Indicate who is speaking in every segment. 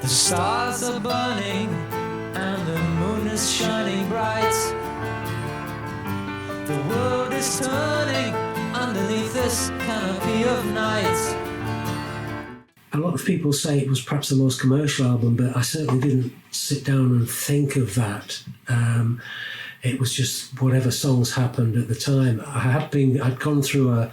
Speaker 1: The stars are burning and the moon is shining bright. The world is turning underneath this canopy of night.
Speaker 2: A lot of people say it was perhaps the most commercial album, but I certainly didn't sit down and think of that. It was just whatever songs happened at the time. I'd gone through a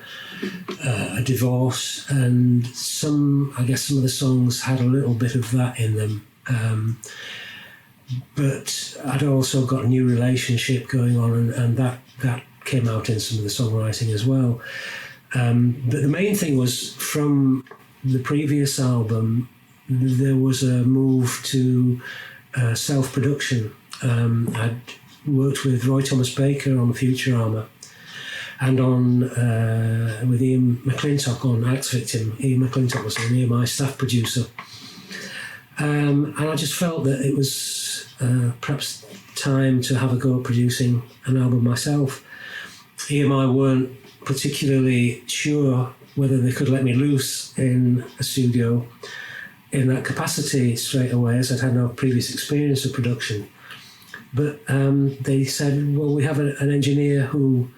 Speaker 2: divorce, and some of the songs had a little bit of that in them. But I'd also got a new relationship going on, and that came out in some of the songwriting as well. But the main thing was, from the previous album, there was a move to self-production. I'd worked with Roy Thomas Baker on Future Armour, and with Ian McClintock on Axe Victim. Ian McClintock was an EMI staff producer. And I just felt that it was perhaps time to have a go at producing an album myself. EMI weren't particularly sure whether they could let me loose in a studio in that capacity straight away, as I'd had no previous experience of production. But they said, well, we have an engineer who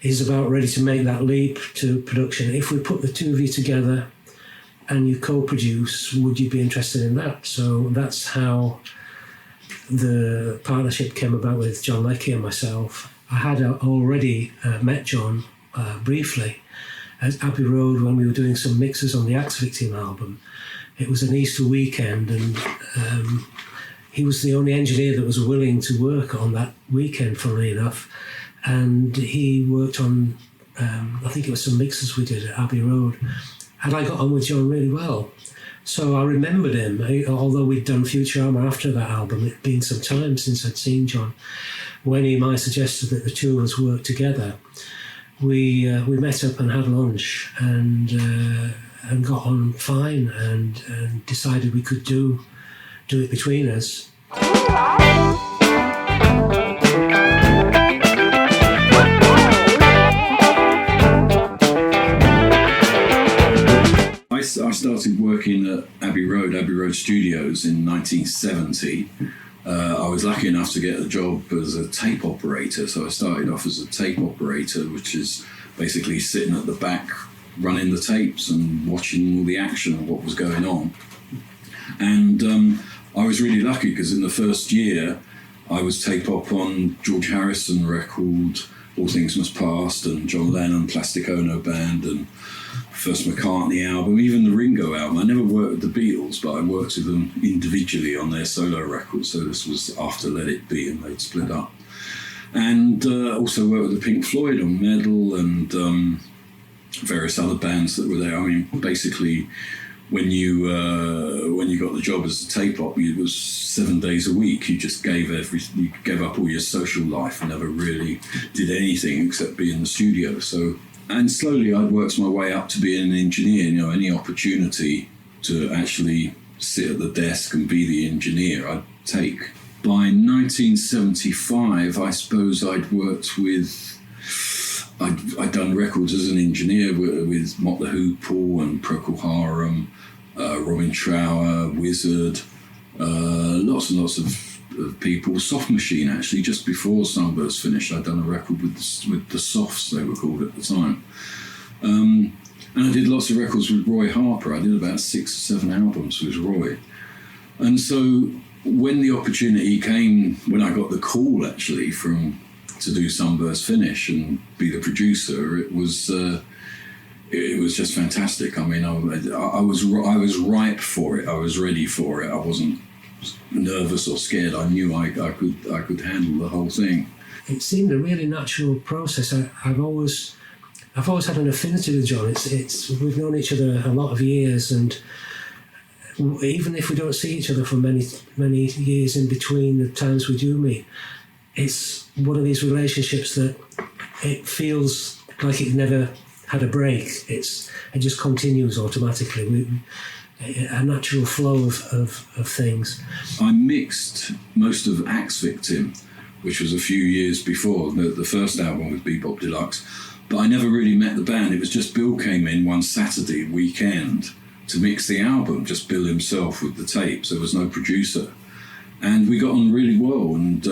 Speaker 2: is about ready to make that leap to production. If we put the two of you together and you co-produce, would you be interested in that? So that's how the partnership came about with John Leckie and myself. I had already met John briefly at Abbey Road when we were doing some mixes on the Axe Victim album. It was an Easter weekend, and he was the only engineer that was willing to work on that weekend, funnily enough. And he worked on, I think it was some mixes we did at Abbey Road. And I got on with John really well. So I remembered him, although we'd done Future Armour after that album. It'd been some time since I'd seen John. When EMI suggested that the two of us work together, we met up and had lunch and got on fine, and decided we could do it between us.
Speaker 3: I started working at Abbey Road Studios in 1970. I was lucky enough to get a job as a tape operator. So I started off as a tape operator, which is basically sitting at the back, running the tapes and watching all the action of what was going on. And I was really lucky because in the first year, I was tape op on George Harrison record, All Things Must Pass, and John Lennon, Plastic Ono Band, and first McCartney album, even the Ringo album. I never worked with the Beatles, but I worked with them individually on their solo records. So this was after Let It Be, and they'd split up. And also worked with the Pink Floyd on Medal and various other bands that were there. I mean, basically, when you got the job as a tape op, it was 7 days a week. You just gave up all your social life and never really did anything except be in the studio. So. And slowly I'd worked my way up to being an engineer. Any opportunity to actually sit at the desk and be the engineer, I'd take. By 1975, I suppose I'd done records as an engineer with Mott the Hoople and Procol Harum, Robin Trower, Wizard, lots and lots of people. Soft Machine, actually, just before Sunburst Finish, I'd done a record with the Softs, they were called at the time. And I did lots of records with Roy Harper. I did about 6 or 7 albums with Roy. And so when the opportunity came, when I got the call actually to do Sunburst Finish and be the producer, it was just fantastic. I mean, I was ripe for it. I was ready for it. I wasn't nervous or scared. I knew I could handle the whole thing.
Speaker 2: It seemed a really natural process. I've always had an affinity with John. We've known each other a lot of years, and even if we don't see each other for many years in between the times we do meet, it's one of these relationships that it feels like it never had a break. It just continues automatically. A natural flow of things.
Speaker 3: I mixed most of Axe Victim, which was a few years before the first album with Be Bop Deluxe, but I never really met the band. It was just Bill came in one Saturday weekend to mix the album, just Bill himself with the tapes. There was no producer. And we got on really well, and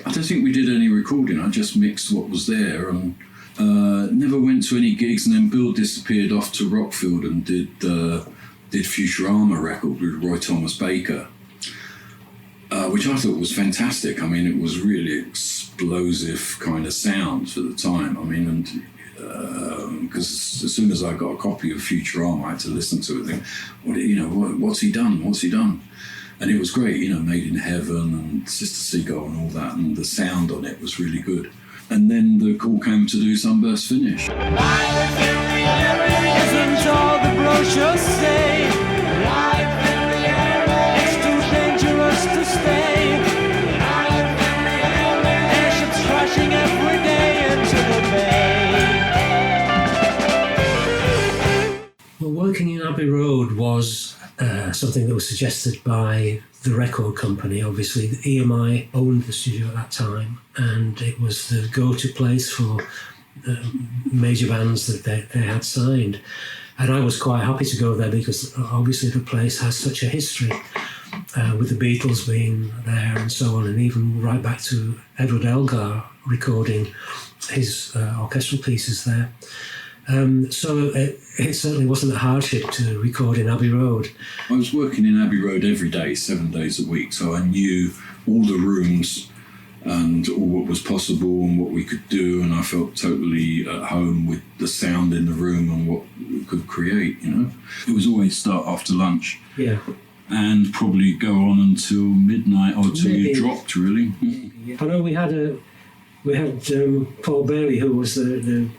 Speaker 3: I don't think we did any recording. I just mixed what was there, and never went to any gigs. And then Bill disappeared off to Rockfield and did Futurama record with Roy Thomas Baker, which I thought was fantastic. I mean, it was really explosive kind of sound for the time. I mean, and because as soon as I got a copy of Futurama, I had to listen to it and think, what's he done? What's he done? And it was great, Made in Heaven and Sister Seagull and all that, and the sound on it was really good. And then the call came to do Sunburst Finish.
Speaker 1: Isn't all the brochures say? Life in the area. It's too dangerous to stay. Life in the area. Airships crashing every day into the bay.
Speaker 2: Well, working in Abbey Road was something that was suggested by the record company. Obviously, the EMI owned the studio at that time, and it was the go-to place for major bands that they had signed. And I was quite happy to go there because obviously the place has such a history, with the Beatles being there and so on, and even right back to Edward Elgar recording his orchestral pieces there. So it certainly wasn't a hardship to record in Abbey Road.
Speaker 3: I was working in Abbey Road every day, 7 days a week, so I knew all the rooms and all what was possible and what we could do, and I felt totally at home with the sound in the room and what we could create, It was always start after lunch.
Speaker 2: Yeah.
Speaker 3: And probably go on until midnight or till you dropped, really.
Speaker 2: Yeah. I know we had Paul Bailey, who was the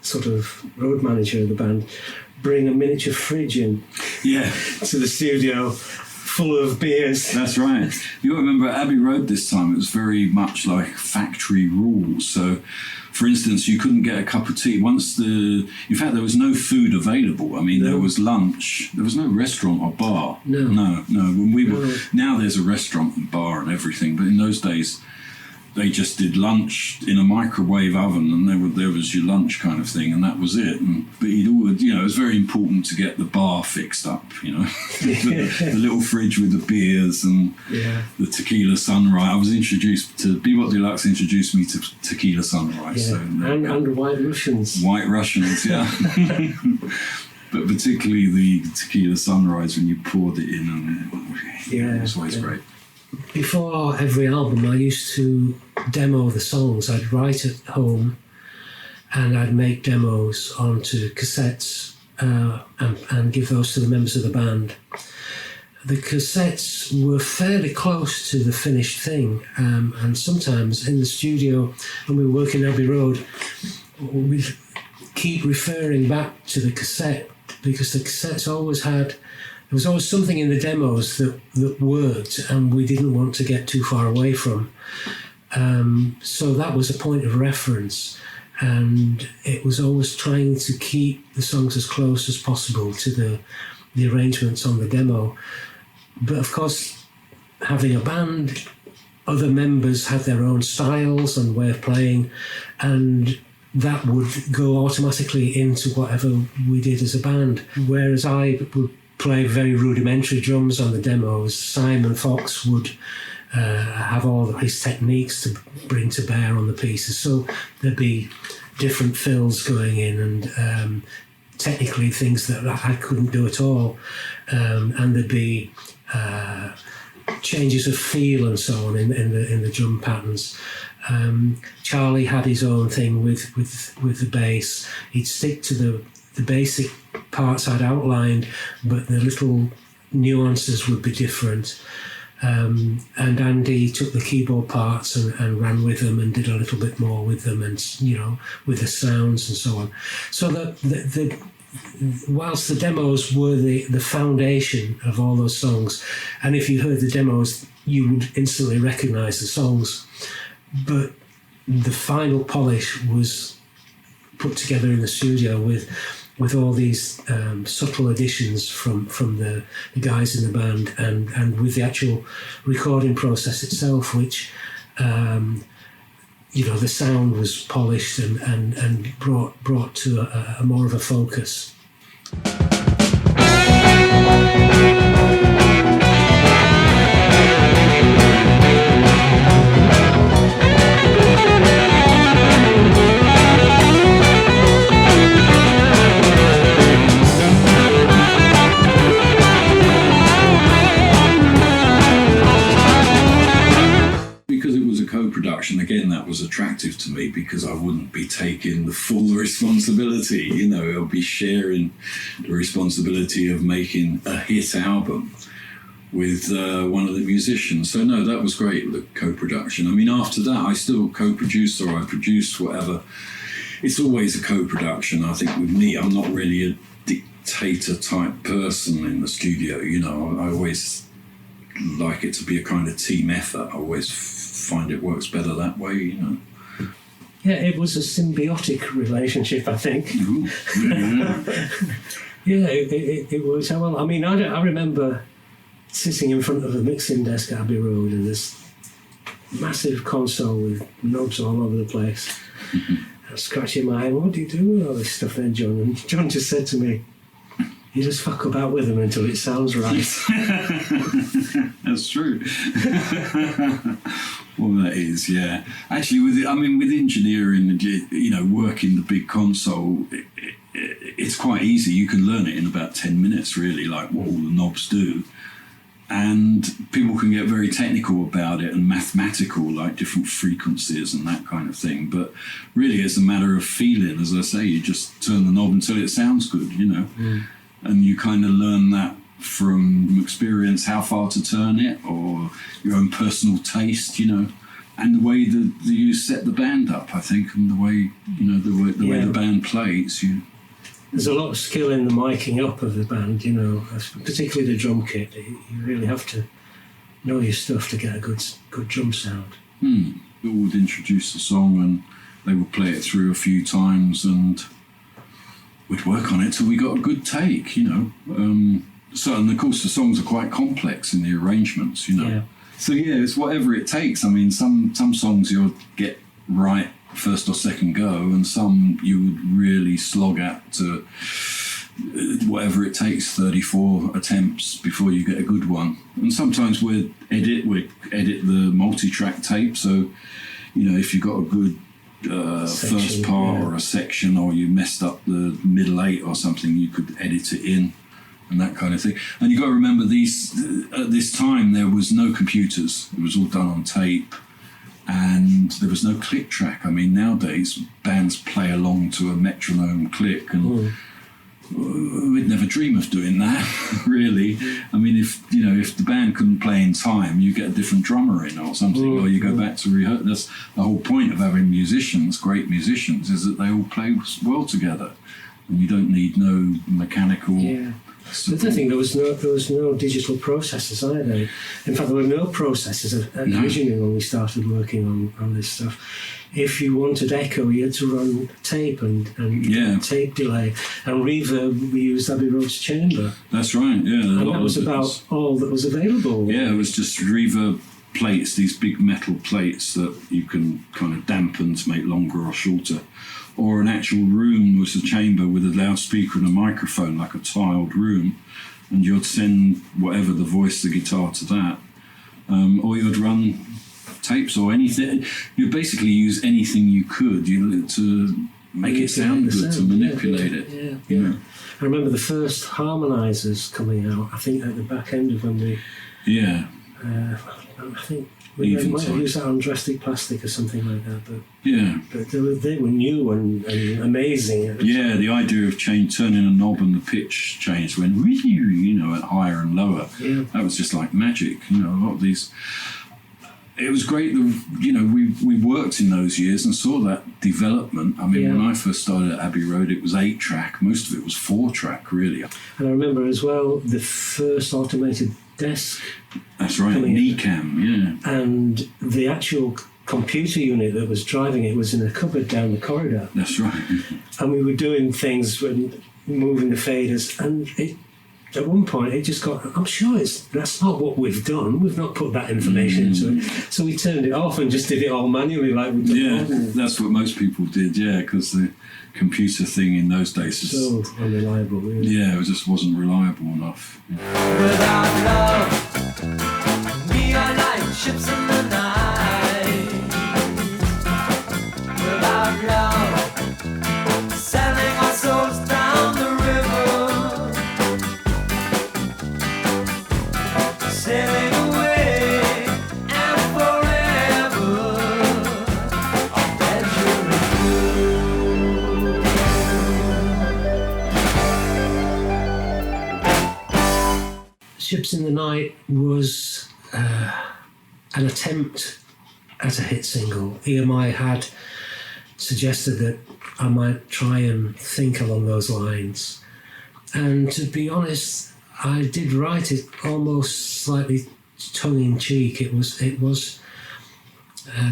Speaker 2: sort of road manager of the band, bring a miniature fridge in to the studio full of beers. That's
Speaker 3: right. You got to remember at Abbey Road this time, it was very much like factory rules. So, for instance, you couldn't get a cup of tea. In fact, there was no food available. I mean, There was lunch. There was no restaurant or bar. No. When we were, now there's a restaurant and bar and everything, but in those days, they just did lunch in a microwave oven, and there was your lunch kind of thing, and that was it. But it was very important to get the bar fixed up, the little fridge with the beers and the tequila sunrise. I was introduced to Be Bop Deluxe, introduced me to tequila sunrise.
Speaker 2: Yeah. So, and White Russians.
Speaker 3: White Russians, yeah. But particularly the tequila sunrise when you poured it in, and it was always great.
Speaker 2: Before every album, I used to demo the songs. I'd write at home and I'd make demos onto cassettes and give those to the members of the band. The cassettes were fairly close to the finished thing, and sometimes in the studio, when we were working in Abbey Road, we'd keep referring back to the cassette because the cassettes always had... There was always something in the demos that worked and we didn't want to get too far away from. So that was a point of reference, and it was always trying to keep the songs as close as possible to the arrangements on the demo. But of course, having a band, other members had their own styles and way of playing, and that would go automatically into whatever we did as a band. Whereas I would play very rudimentary drums on the demos, Simon Fox would have all his techniques to bring to bear on the pieces. So there'd be different fills going in and technically things that I couldn't do at all. And there'd be changes of feel and so on in the drum patterns. Charlie had his own thing with the bass. He'd stick to the basic parts I'd outlined, but the little nuances would be different. And Andy took the keyboard parts and ran with them and did a little bit more with them, and with the sounds and so on. So that whilst the demos were the foundation of all those songs, and if you heard the demos, you would instantly recognise the songs, but the final polish was put together in the studio with all these subtle additions from the guys in the band, and with the actual recording process itself, which the sound was polished and brought to a more of a focus.
Speaker 3: Because it was a co-production, again, that was attractive to me because I wouldn't be taking the full responsibility. You know, I'll be sharing the responsibility of making a hit album with one of the musicians. So no, that was great, the co-production. I mean, after that, I still co-produced or I produced whatever. It's always a co-production. I think with me, I'm not really a dictator type person in the studio. You know, I always like it to be a kind of team effort. I always find it works better that way, you know.
Speaker 2: Yeah, it was a symbiotic relationship, I think.
Speaker 3: Ooh, yeah.
Speaker 2: Yeah, it was. Well, I mean, I remember sitting in front of a mixing desk at Abbey Road and this massive console with knobs all over the place. I was scratching my head, what do you do with all this stuff then, John? And John just said to me, you just fuck about with them until it sounds right.
Speaker 3: That's true. Well, that is, yeah. Actually, with engineering, you know, working the big console, it's quite easy. You can learn it in about 10 minutes, really, like what all the knobs do. And people can get very technical about it and mathematical, like different frequencies and that kind of thing. But really, it's a matter of feeling. As I say, you just turn the knob until it sounds good, you know. And you kind of learn that from experience, how far to turn it, or your own personal taste, you know, and the way that you set the band up, I think, and the way, you know, the way the band plays.
Speaker 2: There's a lot of skill in the miking up of the band, you know, particularly the drum kit. You really have to know your stuff to get a good drum sound.
Speaker 3: We would introduce the song and they would play it through a few times and we'd work on it till we got a good take, you know. So, and of course the songs are quite complex in the arrangements, you know.
Speaker 2: Yeah.
Speaker 3: So yeah, it's whatever it takes. I mean, some songs you'll get right first or second go, and some you would really slog at to whatever it takes, 34 attempts before you get a good one. And sometimes we edit the multi-track tape, so, you know, if you've got a good section, first part or a section, or you messed up the middle 8 or something, you could edit it in and that kind of thing. And you've got to remember, at this time there was no computers, it was all done on tape, and there was no click track. I mean, nowadays bands play along to a metronome click, and we'd never dream of doing that, really. I mean, if the band couldn't play in time, you get a different drummer in or something, or you go back to rehearse. That's the whole point of having musicians, great musicians, is that they all play well together, and you don't need no mechanical.
Speaker 2: Yeah. The other thing, there was no digital processors either. In fact, there were no processors at Visioning when we started working on this stuff. If you wanted echo, you had to run tape and tape delay. And reverb, we used Abbey Road's chamber.
Speaker 3: That's right, yeah.
Speaker 2: And that was about all that was available.
Speaker 3: Yeah, it was just reverb plates, these big metal plates that you can kind of dampen to make longer or shorter. Or an actual room was a chamber with a loudspeaker and a microphone, like a tiled room, and you'd send whatever the voice, the guitar to that, or you'd run tapes or anything. You'd basically use anything you could to make it sound good, to manipulate it.
Speaker 2: Yeah.
Speaker 3: You know?
Speaker 2: I remember the first harmonisers coming out, I think at the back end of when we...
Speaker 3: Yeah.
Speaker 2: I think we might have used that on Drastic Plastic or something like that, but they were new and amazing.
Speaker 3: Yeah, the idea of turning a knob and the pitch changed when at higher and lower.
Speaker 2: Yeah.
Speaker 3: That was just like magic. You know, a lot of these. It was great that we worked in those years and saw that development. I mean, when I first started at Abbey Road, it was 8-track. Most of it was 4-track, really.
Speaker 2: And I remember as well the first automated desk.
Speaker 3: That's right, Nicam, yeah.
Speaker 2: And the actual computer unit that was driving it was in a cupboard down the corridor.
Speaker 3: That's right.
Speaker 2: And we were doing things, moving the faders, and it at one point it just got, I'm sure that's not what we've done. We've not put that information into it. So we turned it off and just did it all manually like we've done.
Speaker 3: Yeah, that's what most people did, yeah, because the computer thing in those days is
Speaker 2: so unreliable, really.
Speaker 3: Yeah, it just wasn't reliable enough.
Speaker 1: Without love, we are like ships in the night. Without love, sailing our souls down the river, sailing away and forever on adventurous blue.
Speaker 2: Ships in the Night was an attempt at a hit single. EMI had suggested that I might try and think along those lines. And to be honest, I did write it almost slightly tongue-in-cheek. It was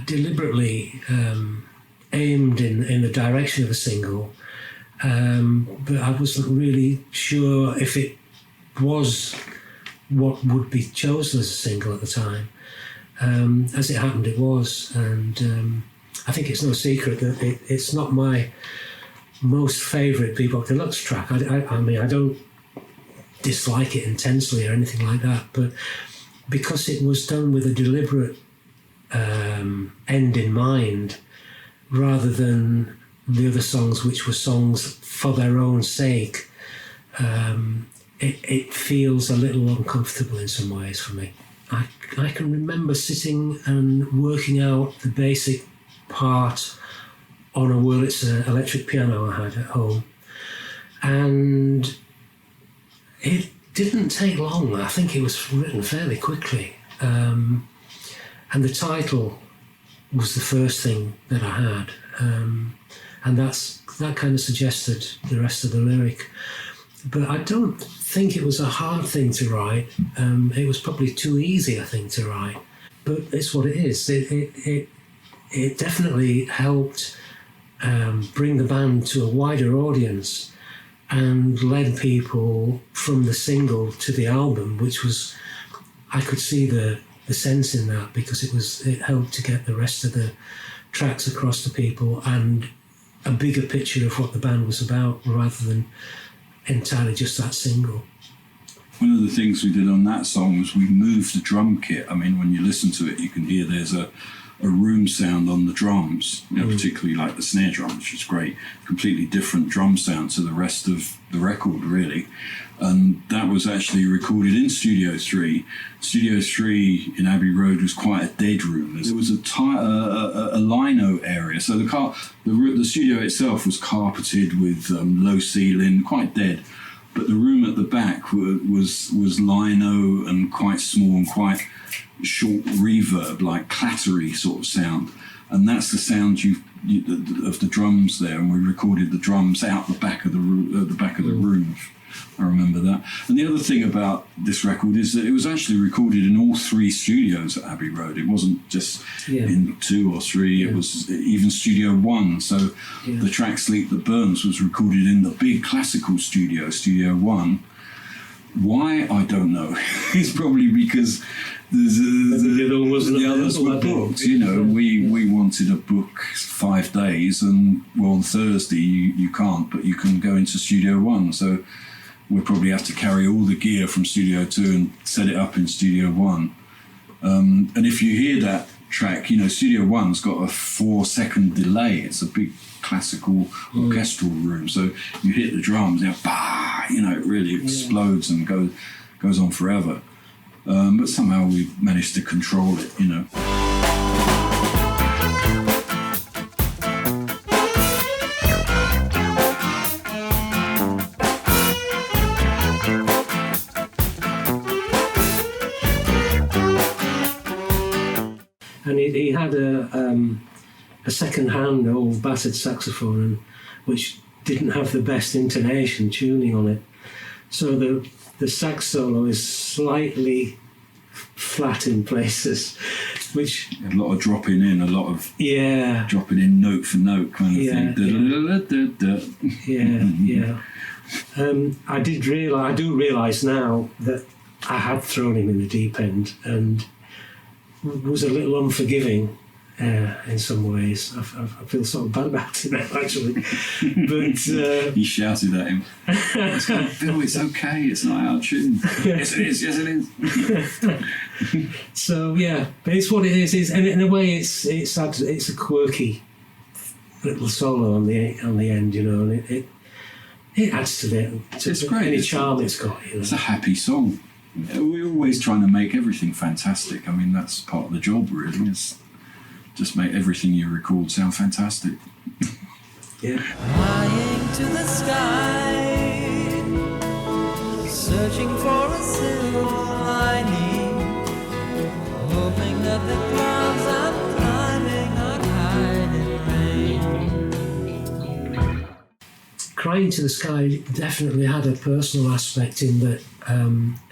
Speaker 2: deliberately aimed in the direction of a single, but I wasn't really sure if it was what would be chosen as a single at the time. As it happened, it was, and I think it's no secret that it's not my most favourite Be Bop Deluxe track. I mean, I don't dislike it intensely or anything like that, but because it was done with a deliberate end in mind, rather than the other songs, which were songs for their own sake, it feels a little uncomfortable in some ways for me. I can remember sitting and working out the basic part on a Wurlitzer electric piano I had at home, and it didn't take long. I think it was written fairly quickly, and the title was the first thing that I had, and that kind of suggested the rest of the lyric. But I don't think it was a hard thing to write. It was probably too easy a thing to write, but it's what it is. It definitely helped bring the band to a wider audience and led people from the single to the album, which was, I could see the sense in that, because it helped to get the rest of the tracks across to people and a bigger picture of what the band was about, rather than entirely just that single.
Speaker 3: One of the things we did on that song was we moved the drum kit. I mean, when you listen to it, you can hear there's a room sound on the drums, particularly like the snare drum, which is great. Completely different drum sound to the rest of the record, really. And that was actually recorded in Studio 3. Studio 3 in Abbey Road was quite a dead room. There was a lino area, so the studio itself was carpeted with low ceiling, quite dead. But the room at the back was lino and quite small and quite short reverb, like clattery sort of sound. And that's the sound of the drums there. And we recorded the drums out the back of the room. I remember that. And the other thing about this record is that it was actually recorded in all 3 studios at Abbey Road. It wasn't just in 2 or 3, it was even Studio 1. So the track Sleep That Burns was recorded in the big classical studio, Studio 1. Why? I don't know. It's probably because the others were booked. You know, we wanted a book 5 days, and on Thursday you can't, but you can go into Studio 1. So we'll probably have to carry all the gear from Studio 2 and set it up in Studio 1. And if you hear that track, you know, Studio 1's got a 4-second delay. It's a big classical orchestral room. So you hit the drums, you know, it really explodes and goes on forever. But somehow we managed to control it, you know.
Speaker 2: And he had a second-hand old battered saxophone, which didn't have the best intonation tuning on it. So the sax solo is slightly flat in places, which...
Speaker 3: A lot of dropping in, dropping in note for note kind of thing.
Speaker 2: Yeah. I do realise now that I had thrown him in the deep end and was a little unforgiving in some ways. I feel sort of bad about it now, actually. But
Speaker 3: You shouted at him. Bill, it's okay. It's not out of tune. Yes, it is. Yes, it is.
Speaker 2: So yeah, but it's what it is. And in a way, it's a quirky little solo on the end, you know, and it adds to it.
Speaker 3: It's great.
Speaker 2: Any charm it's got. You know?
Speaker 3: It's a happy song. We're always trying to make everything fantastic. I mean, that's part of the job, really. Is just make everything you record sound fantastic.
Speaker 2: Yeah.
Speaker 1: Flying to the sky, searching for a silver lining, hoping that the clouds I'm climbing are hiding rain.
Speaker 2: Crying to the Sky definitely had a personal aspect in that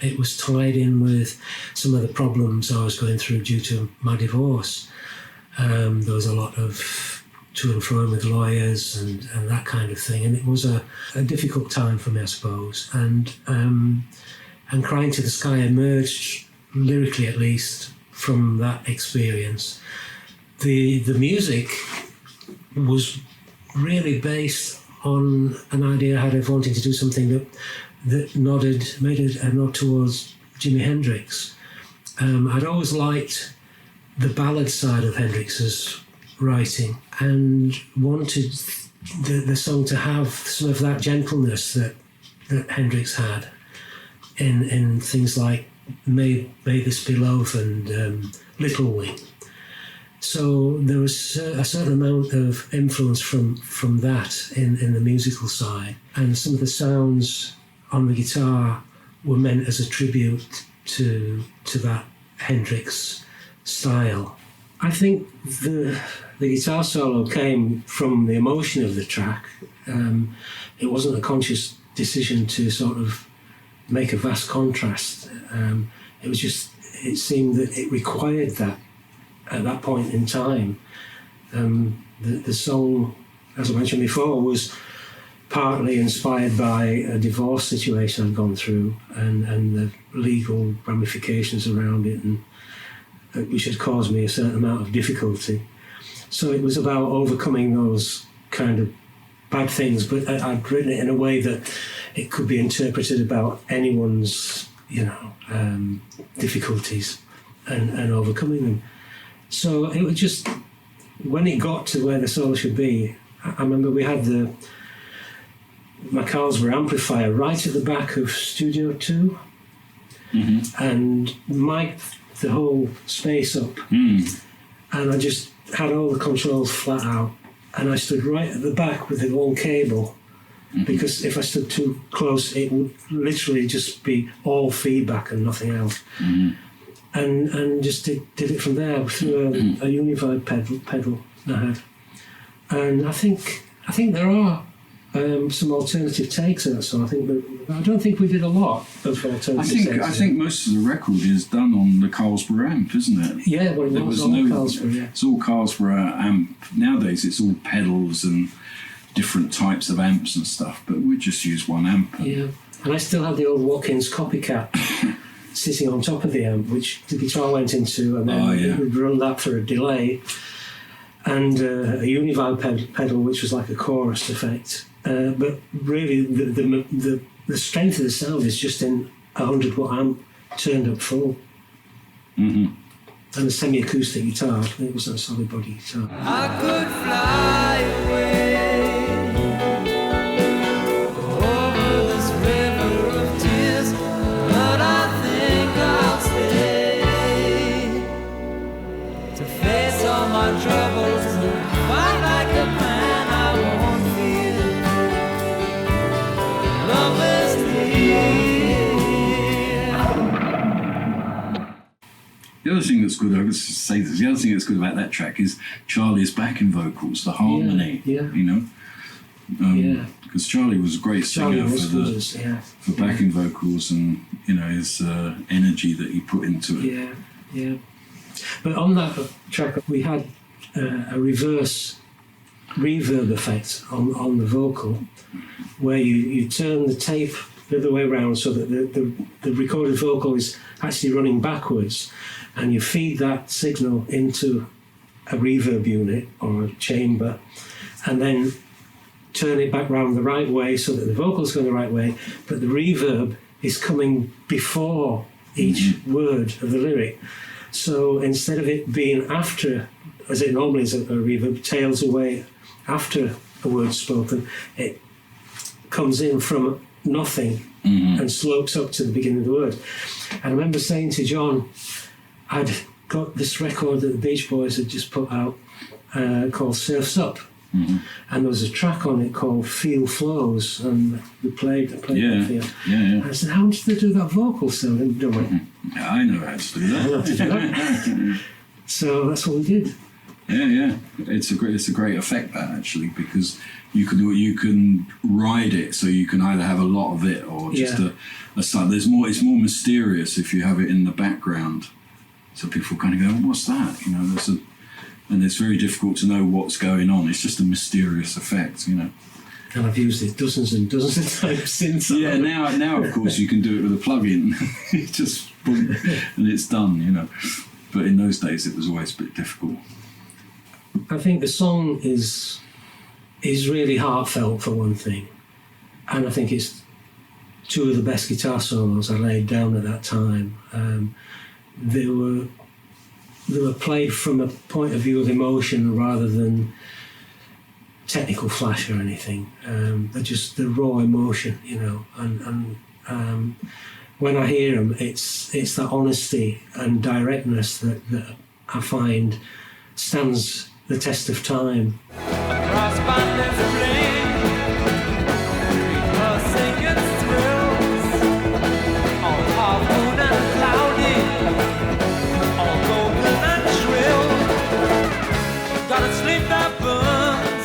Speaker 2: it was tied in with some of the problems I was going through due to my divorce. There was a lot of to and fro with lawyers and that kind of thing, and it was a difficult time for me, I suppose. And Crying to the Sky emerged, lyrically at least, from that experience. The music was really based on an idea I had of wanting to do something that made a nod towards Jimi Hendrix. I'd always liked the ballad side of Hendrix's writing and wanted the song to have some of that gentleness that Hendrix had in things like May This Be Love and Little Wing. So there was a certain amount of influence from that in the musical side, and some of the sounds on the guitar were meant as a tribute to that Hendrix style. I think the guitar solo came from the emotion of the track. It wasn't a conscious decision to sort of make a vast contrast. It seemed that it required that at that point in time. The song, as I mentioned before, was partly inspired by a divorce situation I'd gone through and the legal ramifications around it, and which had caused me a certain amount of difficulty. So it was about overcoming those kind of bad things, but I'd written it in a way that it could be interpreted about anyone's, difficulties and overcoming them. So it was just, when it got to where the solo should be, I remember we had my Carlsberg amplifier right at the back of Studio 2, and mic'd the whole space up, and I just had all the controls flat out, and I stood right at the back with the long cable, because if I stood too close, it would literally just be all feedback and nothing else. And just did it from there through a Univibe pedal I had. And I think there are some alternative takes of that song. I don't think we did a lot of alternative takes.
Speaker 3: I think most of the record is done on the Carlsberg amp, isn't it?
Speaker 2: Yeah, well, it was all Carlsberg, yeah.
Speaker 3: It's all Carlsberg amp. Nowadays it's all pedals and different types of amps and stuff, but we just use one amp.
Speaker 2: Yeah, and I still have the old Watkins Copycat sitting on top of the amp, which the guitar went into, and then we'd run that for a delay, and a Univibe pedal, which was like a chorus effect. But really, the strength of the sound is just in a 100-watt amp turned up full, and a semi-acoustic guitar. It was a solid body guitar.
Speaker 1: I could fly away over this river of tears, but I think I'll stay to face all my troubles and fight like a man. I won't fear. Love is near.
Speaker 3: The other thing that's good, I was just say this, the other thing that's good about that track is Charlie's backing vocals, the harmony, because Charlie was a great singer for backing vocals, and his energy that he put into it.
Speaker 2: Yeah. But on that track we had a reverse reverb effect on the vocal, where you turn the tape the other way around so that the recorded vocal is actually running backwards, and you feed that signal into a reverb unit or a chamber, and then turn it back round the right way so that the vocal's going the right way, but the reverb is coming before each word of the lyric. So instead of it being after, as it normally is, a reverb tails away after a word's spoken, it comes in from nothing and slopes up to the beginning of the word. And I remember saying to John, I'd got this record that the Beach Boys had just put out called Surf's Up. And there was a track on it called Feel Flows, and we played that Feel.
Speaker 3: Yeah.
Speaker 2: I said, how did they do that vocal sound? And they went,
Speaker 3: I know how to do that.
Speaker 2: So that's what we did.
Speaker 3: Yeah. It's a great effect, that, actually, because you can ride it, so you can either have a lot of it or just a sound. It's more mysterious if you have it in the background, so people kind of go, what's that? You know, and it's very difficult to know what's going on. It's just a mysterious effect, you know.
Speaker 2: And I've used it dozens and dozens of times since.
Speaker 3: Yeah, now of course you can do it with a plug-in. Just boom, and it's done, you know. But in those days it was always a bit difficult.
Speaker 2: I think the song is really heartfelt, for one thing, and I think it's two of the best guitar solos I laid down at that time. They were played from a point of view of emotion rather than technical flash or anything. They're just the raw emotion, you know. And when I hear them, it's that honesty and directness that I find stands the test of time.
Speaker 1: Across boundless plain, rehearsing its thrills, all half moon and cloudy, all golden and shrill. Gotta sleep that burns,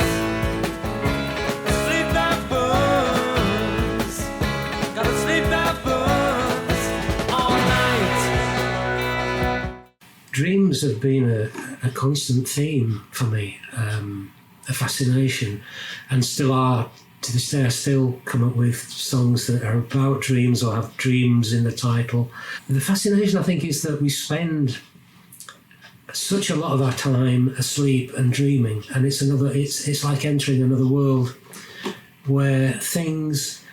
Speaker 1: sleep that burns, gotta sleep that burns all night.
Speaker 2: Dreams have been a constant theme for me, a fascination, and still are to this day. I still come up with songs that are about dreams or have dreams in the title. The fascination, I think, is that we spend such a lot of our time asleep and dreaming, and it's like entering another world where things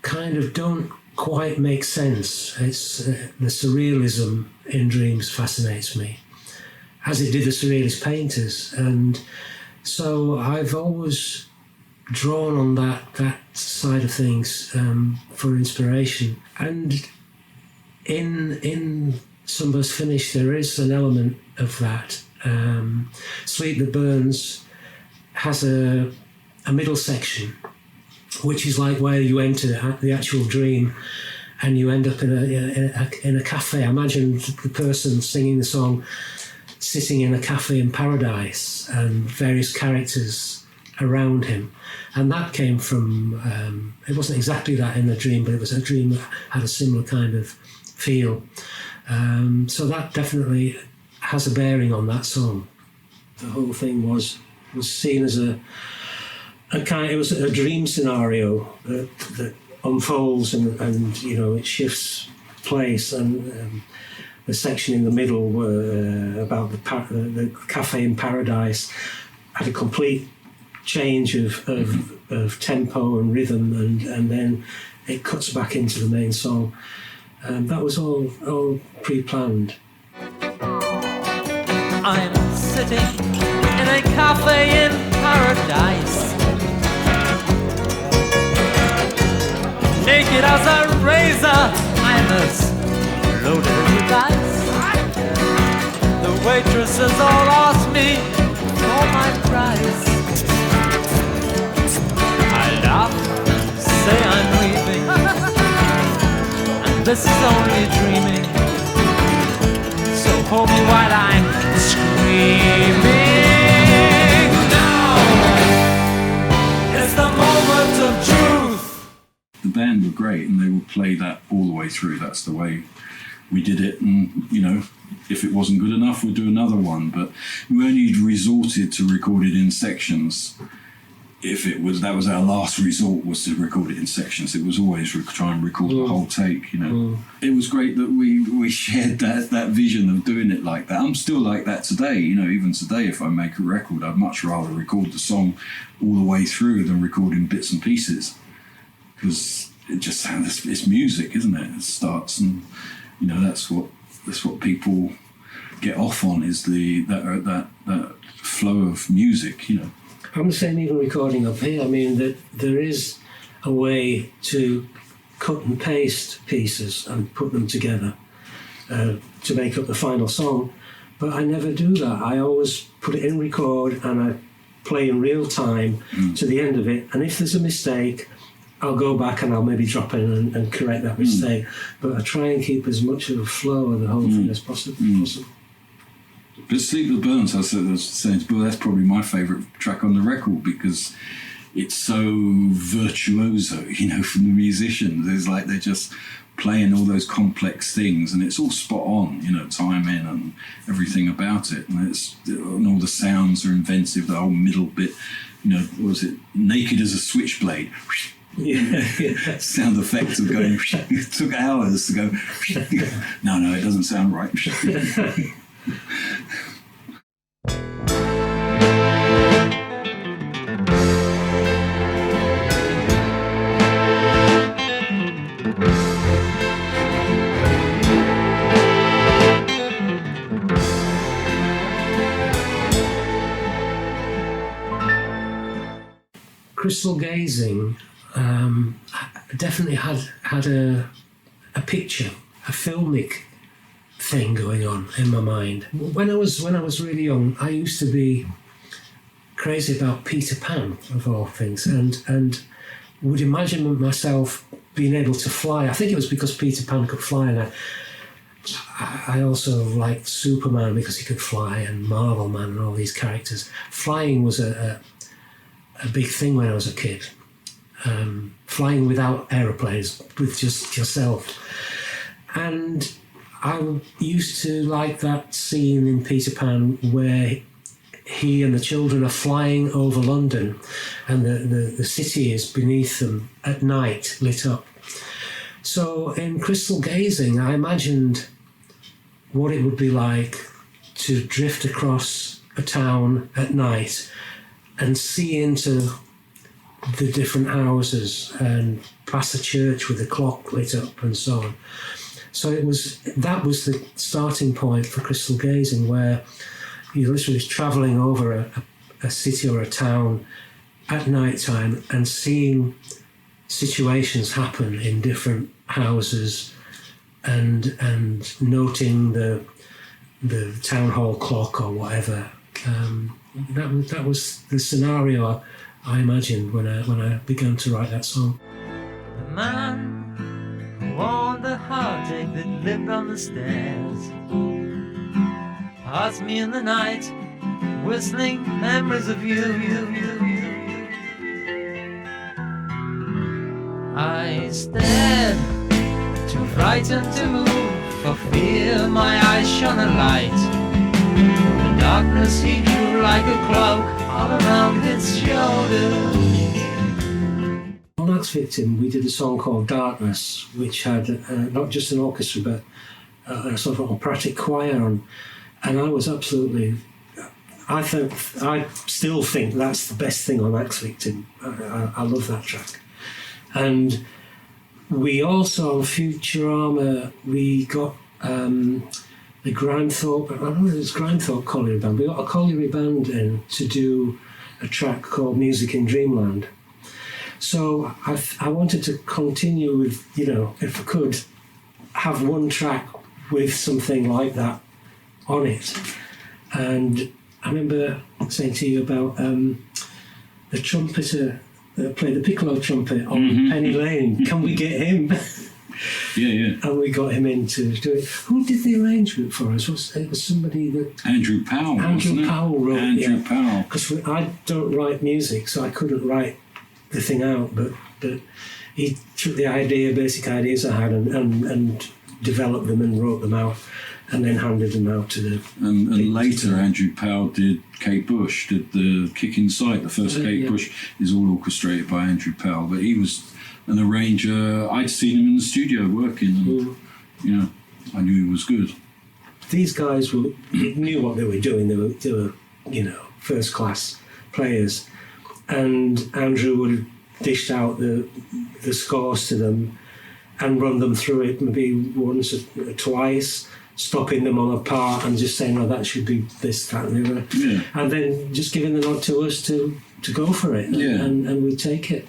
Speaker 2: kind of don't quite make sense. It's the surrealism in dreams fascinates me, as it did the surrealist painters, and so I've always drawn on that side of things for inspiration. And in Sunburst Finish there is an element of that. Sleep That Burns has a middle section, which is like where you enter the actual dream and you end up in a cafe. I imagine the person singing the song sitting in a cafe in paradise and various characters around him. And that came from, it wasn't exactly that in the dream, but it was a dream that had a similar kind of feel. So that definitely has a bearing on that song. The whole thing was seen as it was a dream scenario that unfolds and you know, it shifts place, and the section in the middle about the cafe in paradise had a complete change of tempo and rhythm, and then it cuts back into the main song. That was all pre-planned.
Speaker 1: I'm sitting in a cafe in paradise, naked as a razor, I'm as loaded as a dice. The waitresses all ask me for my price. I laugh and say I'm leaving, and this is only dreaming. So hold me while I'm screaming. Now is the moment of truth.
Speaker 3: The band were great, and they would play that all the way through. That's the way we did it, and if it wasn't good enough, we'd do another one. But we only resorted to record it in sections if that was our last resort, was to record it in sections. It was always try and record the whole take. It was great that we shared that vision of doing it like that. I'm still like that today. Even today, if I make a record, I'd much rather record the song all the way through than recording bits and pieces, because it just sounds, it's music, isn't it? It starts, and that's what people get off on, is that flow of music.
Speaker 2: I'm saying even recording up here, I mean, that there is a way to cut and paste pieces and put them together to make up the final song, but I never do that. I always put it in record and I play in real time to the end of it, and if there's a mistake, I'll go back and I'll maybe drop in and correct that mistake, but I try and keep as much of a flow of the whole thing as possible.
Speaker 3: But Sleep That Burns, I was saying to Bill, that's probably my favourite track on the record, because it's so virtuoso, from the musicians. It's like they're just playing all those complex things, and it's all spot on, timing and everything about it. And all the sounds are inventive, the whole middle bit, what was it, naked as a switchblade.
Speaker 2: Yeah.
Speaker 3: Sound effects of going, it took hours to go, no, it doesn't sound right.
Speaker 2: Crystal Gazing definitely had a picture, a filmic thing going on in my mind. When I was really young, I used to be crazy about Peter Pan, of all things, and would imagine myself being able to fly. I think it was because Peter Pan could fly, and I also liked Superman because he could fly, and Marvel Man and all these characters. Flying was a big thing when I was a kid. Flying without aeroplanes, with just yourself. And I used to like that scene in Peter Pan where he and the children are flying over London, and the city is beneath them at night, lit up. So in Crystal Gazing, I imagined what it would be like to drift across a town at night and see into the different houses and past a church with the clock lit up and so on. So that was the starting point for Crystal Gazing, where you're literally travelling over a city or a town at night time and seeing situations happen in different houses, and noting the town hall clock or whatever. That was the scenario I imagined when I began to write that song.
Speaker 1: The man who wore the heartache that lived on the stairs passed me in the night, whistling memories of you. I stared, too frightened to move, for fear my eyes shone a light. The darkness he drew like a cloak all around his shoulders.
Speaker 2: On Axe Victim, we did a song called Darkness, which had not just an orchestra, but a sort of operatic choir on. And I was absolutely... I still think that's the best thing on Axe Victim. I love that track. And we also, on Futurama, we got the Grimethorpe, I don't know if it's Grimethorpe Colliery Band. We got a Colliery Band in to do a track called Music in Dreamland. So I wanted to continue with, if I could, have one track with something like that on it. And I remember saying to you about the trumpeter that played the piccolo trumpet on Penny Lane. Can we get him?
Speaker 3: Yeah.
Speaker 2: And we got him in to do it. Who did the arrangement for us? It was somebody that...
Speaker 3: Andrew Powell,
Speaker 2: Andrew Powell wrote it.
Speaker 3: Andrew Powell.
Speaker 2: Because I don't write music, so I couldn't write the thing out, but he took the basic ideas I had, and developed them and wrote them out, and then handed them out to the.
Speaker 3: And later, Andrew Powell did Kate Bush, did the Kick Inside. The first Kate Bush is all orchestrated by Andrew Powell, but he was an arranger. I'd seen him in the studio working, and you know, I knew he was good.
Speaker 2: These guys knew what they were doing. They were you know, first class players, and Andrew would have dished out the scores to them and run them through it maybe once or twice, stopping them on a part and just saying, "No, that should be this, that, and the other," and then just giving the nod to us to go for it, and we'd take it.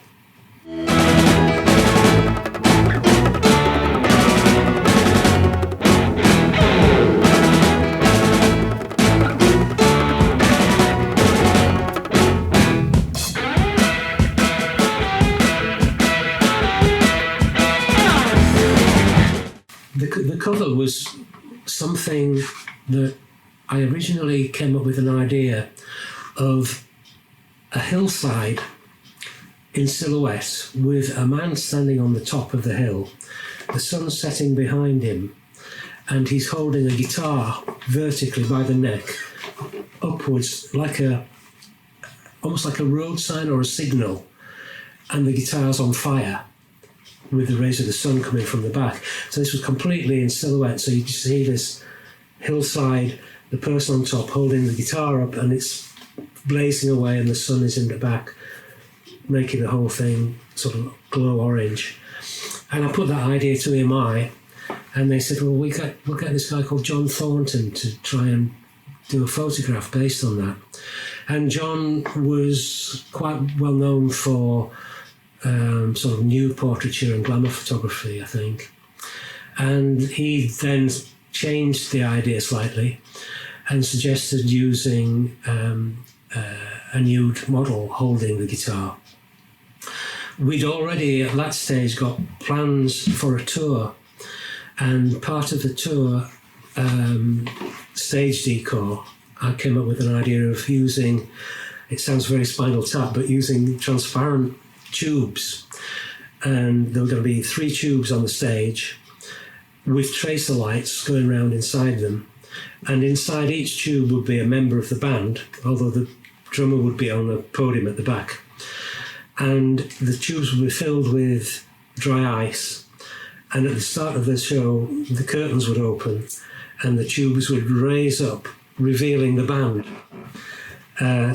Speaker 2: The cover was something that I originally came up with an idea of a hillside in silhouette with a man standing on the top of the hill, the sun setting behind him, and he's holding a guitar vertically by the neck upwards, almost like a road sign or a signal, and the guitar's on fire with the rays of the sun coming from the back. So this was completely in silhouette. So you just see this hillside, the person on top holding the guitar up, and it's blazing away, and the sun is in the back, making the whole thing sort of glow orange. And I put that idea to EMI, and they said, "Well, we'll get this guy called John Thornton to try and do a photograph based on that." And John was quite well known for sort of nude portraiture and glamour photography, I think. And he then changed the idea slightly and suggested using a nude model holding the guitar. We'd already at that stage got plans for a tour, and part of the tour stage decor, I came up with an idea of using, it sounds very Spinal Tap, but using transparent tubes, and there were going to be 3 tubes on the stage with tracer lights going around inside them, and inside each tube would be a member of the band, although the drummer would be on a podium at the back, and the tubes would be filled with dry ice, and at the start of the show the curtains would open and the tubes would raise up, revealing the band.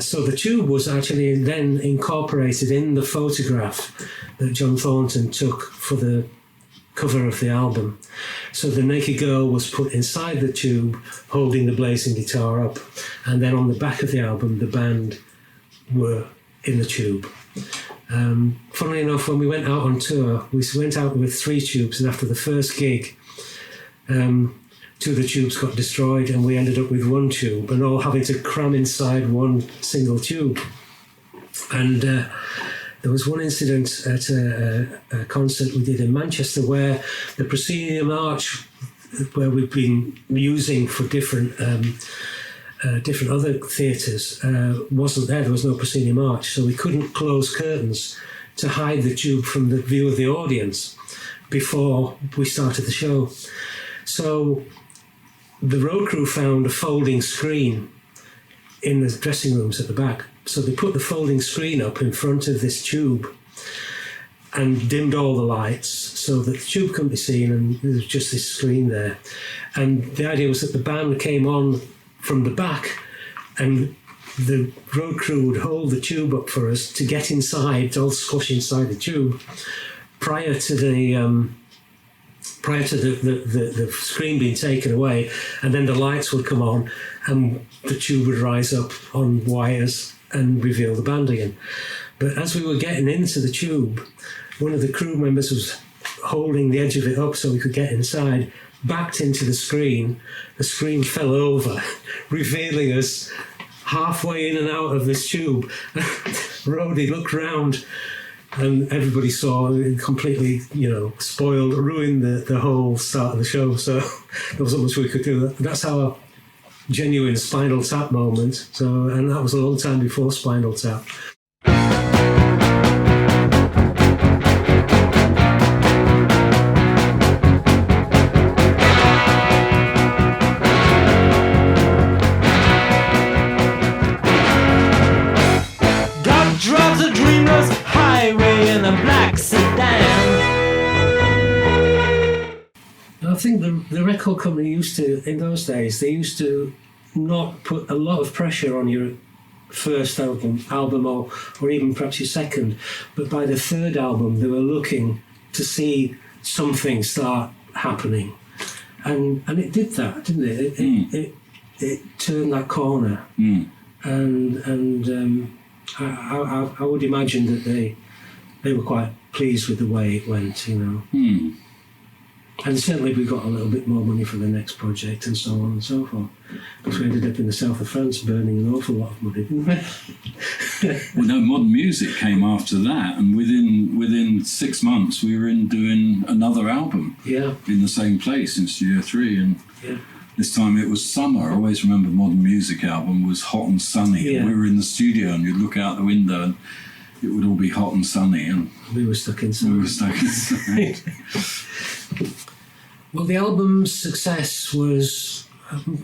Speaker 2: So the tube was actually then incorporated in the photograph that John Thornton took for the cover of the album. So the naked girl was put inside the tube holding the blazing guitar up, and then on the back of the album the band were in the tube. Funnily enough, when we went out on tour, we went out with 3 tubes, and after the first gig 2 of the tubes got destroyed, and we ended up with 1 tube, and all having to cram inside 1 single tube. And there was one incident at a concert we did in Manchester where the proscenium arch, where we've been using for different other theatres, wasn't there. There was no proscenium arch, so we couldn't close curtains to hide the tube from the view of the audience before we started the show. So the road crew found a folding screen in the dressing rooms at the back. So they put the folding screen up in front of this tube and dimmed all the lights so that the tube couldn't be seen, and there was just this screen there. And the idea was that the band came on from the back, and the road crew would hold the tube up for us to get inside, all squash inside the tube, prior to the screen being taken away, and then the lights would come on and the tube would rise up on wires and reveal the band again. But as we were getting into the tube, one of the crew members was holding the edge of it up so we could get inside, backed into the screen fell over, revealing us halfway in and out of this tube. Rhodey looked round, and everybody saw it completely, spoiled, ruined the whole start of the show. So there wasn't much we could do. That's our genuine Spinal Tap moment. So, and that was a long time before Spinal Tap. think the record company used to, in those days, they used to not put a lot of pressure on your first album or even perhaps your second, but by the third album they were looking to see something start happening, and it did that, didn't it? It turned that corner, and I would imagine that they were quite pleased with the way it went, you know. And certainly we got a little bit more money for the next project and so on and so forth. Because we ended up in the south of France burning an awful lot of money, didn't we?
Speaker 3: Well, no, Modern Music came after that, and within 6 months we were doing another album in the same place in Studio 3. And this time it was summer. I always remember Modern Music album was hot and sunny. And we were in the studio and you'd look out the window and it would all be hot and sunny. And
Speaker 2: we were stuck inside. Well, the album's success was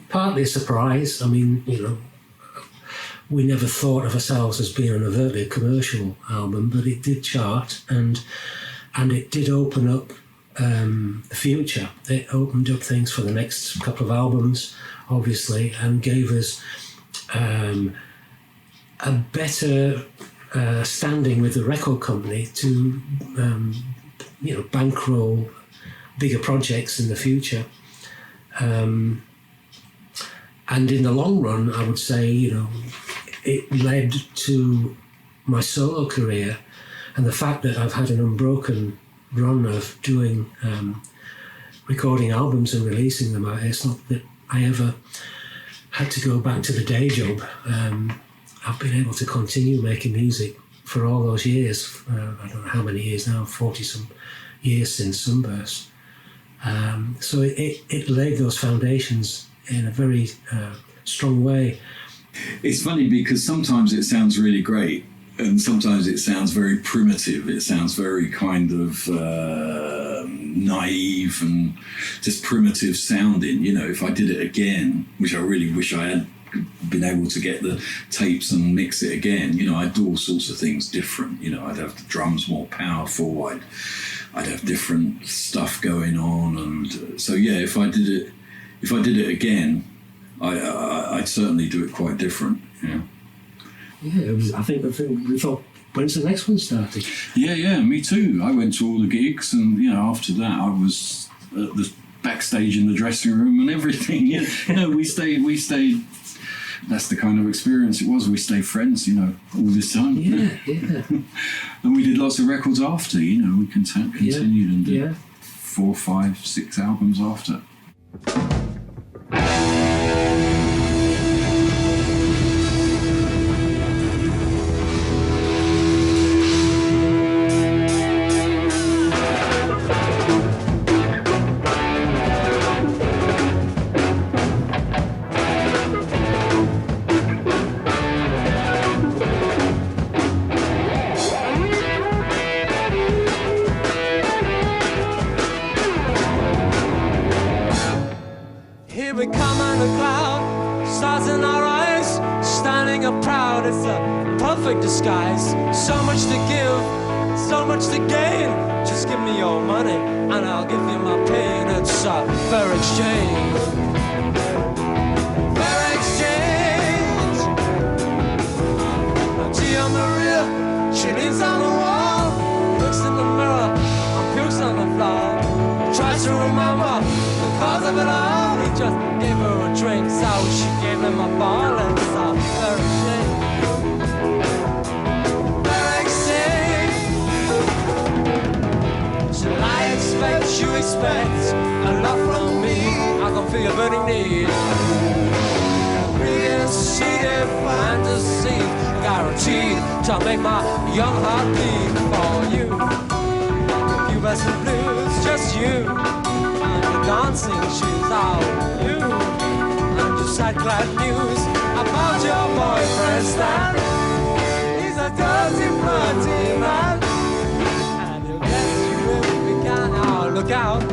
Speaker 2: partly a surprise. I mean, you know, we never thought of ourselves as being an overtly commercial album, but it did chart, and it did open up the future. It opened up things for the next couple of albums, obviously, and gave us a better standing with the record company to, you know, bankroll bigger projects in the future. And in the long run, I would say, you know, it led to my solo career, and the fact that I've had an unbroken run of doing recording albums and releasing them. It's not that I ever had to go back to the day job. I've been able to continue making music for all those years. I don't know how many years now, 40-some years since Sunburst. So it laid those foundations in a very strong way.
Speaker 3: It's funny because sometimes it sounds really great and sometimes it sounds very primitive. It sounds very kind of naive and just primitive sounding. You know, if I did it again, which I really wish I had been able to get the tapes and mix it again, you know, I'd do all sorts of things different. You know, I'd have the drums more powerful, I'd have different stuff going on, and so yeah, if I did it again, I'd certainly do it quite different.
Speaker 2: Yeah, it was, I think we thought, when's the next one starting?
Speaker 3: Yeah, me too. I went to all the gigs, and you know, after that I was at the backstage in the dressing room and everything. Yeah, no, we stayed. That's the kind of experience it was. We stayed friends, you know, all this time.
Speaker 2: Yeah.
Speaker 3: And we did lots of records after, you know, we continued and did 4, 5, 6 albums after.
Speaker 1: Disguise. So much to give, so much to gain. Just give me your money and I'll give you my pain. It's a fair exchange. Fair exchange. Tia Maria, she leans on the wall, looks in the mirror and pukes on the floor. Tries to remember the cause of it all. He just gave her a drink, so she gave him a ball. And it's a fair exchange. You expect a lot from me. I can feel your burning need. Reissued fantasy, guaranteed to make my young heart beat for you. You best and blues, just you. And the dancing shoes are you. And just sad glad news about your boyfriend Stan. He's a dirty, flirty man. Look out,